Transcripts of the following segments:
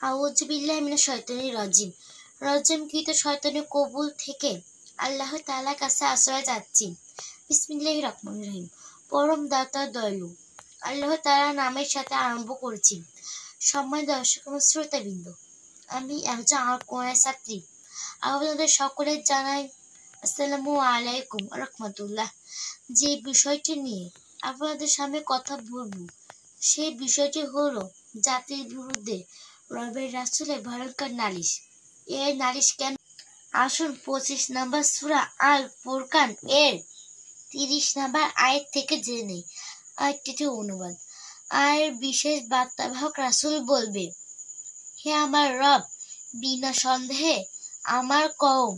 আউযু বিল্লাহি মিনাশ শাইতানির রাজিম। রজমকৃত শয়তানের কবুল থেকে আল্লাহ তাআলার কাছে আশ্রয় চাচ্ছি। বিসমিল্লাহির রহমানির রহিম। পরম দাতা দয়ালু আল্লাহ তাআলার নামের সাথে আরম্ভ করেছি। সম্মানিত দর্শক ও শ্রোতাবৃন্দ, আমি একজন কোরআনের ছাত্রী। আপনাদের সকলের জানাই আসসালামু আলাইকুম রাহমাতুল্লাহ। যে বিষয়টি নিয়ে আপনাদের সামনে কথা বলবো সেই বিষয়টি হলো জাতির বিরুদ্ধে রবের রাসূলের ভয়ঙ্কর নালিশ। এই নালিশ কেন? আসুন 25 নম্বর সূরা আল ফুরকান এর 30 নম্বর আয়াত থেকে জেনে নেই। আয়াতটির অনুবাদ। আর বিশেষ বার্তাবাহক রাসূল বলবে, হে আমার রব, বিনা সন্দেহে আমার কওম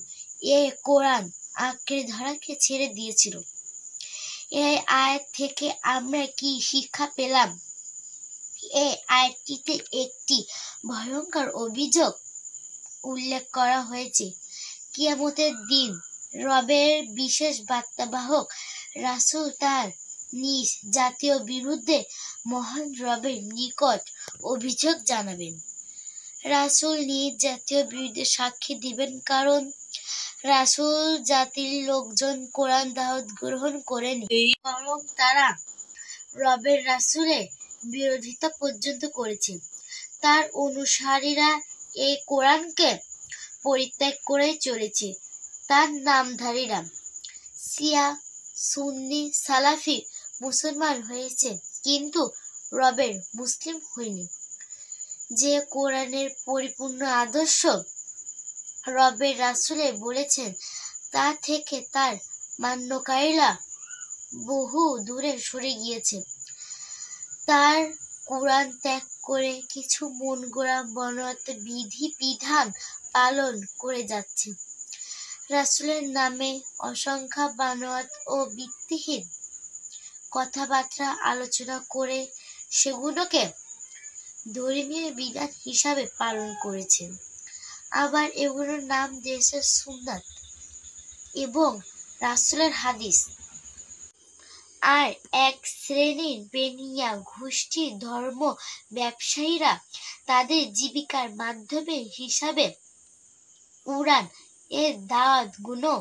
এ কোরআন আঁকড়ে ধরাকে ছেড়ে দিয়েছিল। এই আয়াত থেকে আমরা কি শিক্ষা পেলাম? এই আয়াতটিতে একটি ভয়ঙ্কর অভিযোগ উল্লেখ করা হয়েছে। কিয়ামতের দিন রবের বিশেষ বার্তাবাহক রাসূল তার নিজ জাতীয় বিরুদ্ধে মহান রবের নিকট অভিযোগ জানাবেন। রাসূল নিজ জাতীয় বিরুদ্ধে সাক্ষী দিবেন, কারণ রাসূল জাতির লোকজন কোরআন দাওয়াত গ্রহণ করেনি, বরং তারা রবের রাসূলের বিরোধিতা পর্যন্ত করেছে। তার অনুসারীরা এই কোরআনকে পরিত্যাগ করে চলেছে। তার নামধারীরা শিয়া, সুন্নি, সালাফি মুসলমান হয়েছে, কিন্তু রবের মুসলিম হয়নি। যে কোরআনের পরিপূর্ণ আদর্শ রবের রাসূলে বলেছেন, তা থেকে তার মান্যকারীরা বহু দূরে সরে গিয়েছে। তার কোরআন ত্যাগ করে কিছু মন গড়া বর্ণাঢ্য বিধি বিধান পালন করে যাচ্ছে। রাসূলের নামে অসংখ্য বানোয়াট ও ভিত্তিহীন কথাবার্তা আলোচনা করে সেগুলোকে ধর্মীয় বিধান হিসাবে পালন করেছে। আবার এগুলোর নাম দিয়েছে সুন্নাত এবং রাসূলের হাদিস। আর এক শ্রেণীর বেনিয়া গোষ্ঠী ধর্ম ব্যবসায়ীরা তাদের জীবিকার মাধ্যম হিসাবে কুরআন এর দাওয়াত গুলো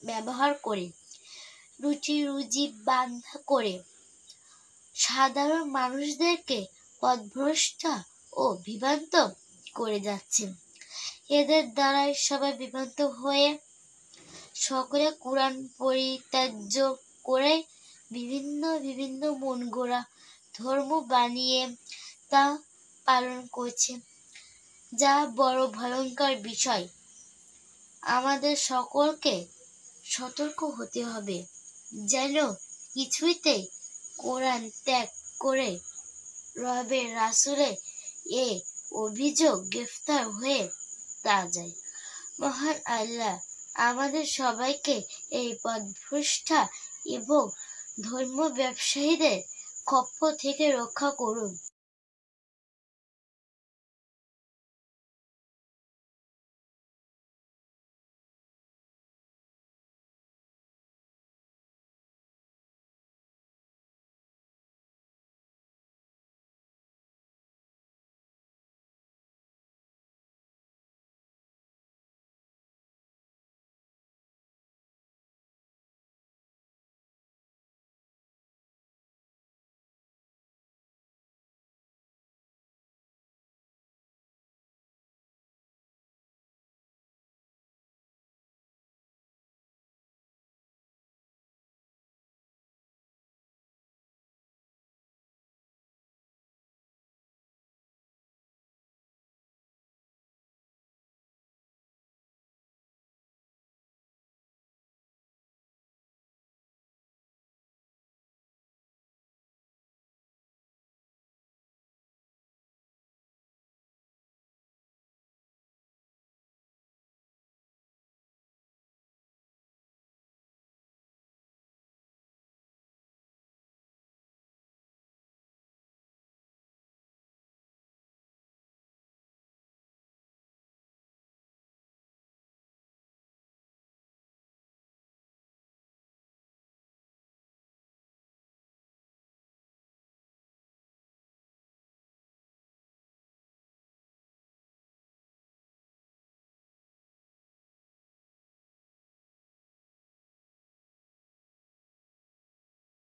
ব্যবহার করে রুজি বাঁধা করে সাধারণ মানুষদেরকে পথভ্রষ্ট ও বিভ্রান্ত করে যাচ্ছে। এদের দ্বারাই সবাই বিভ্রান্ত হয়ে সকলে কোরআন পরিত্যাজ্য করে বিভিন্ন মন গড়া ধর্ম বানিয়ে তা পালন করছে, যা বড় ভয়ঙ্কর বিষয়। আমাদের সকলকে সতর্ক হতে হবে, যেন কিছুতেই কোরআন ত্যাগ করে রবের রাসূলের এ অভিযোগ গ্রেফতার হয়ে তা যায়। মহান আল্লাহ আমাদের সবাইকে এই পথভ্রষ্টা এবং ধর্ম ব্যবসায়ীদের খপ্পর থেকে রক্ষা করুন।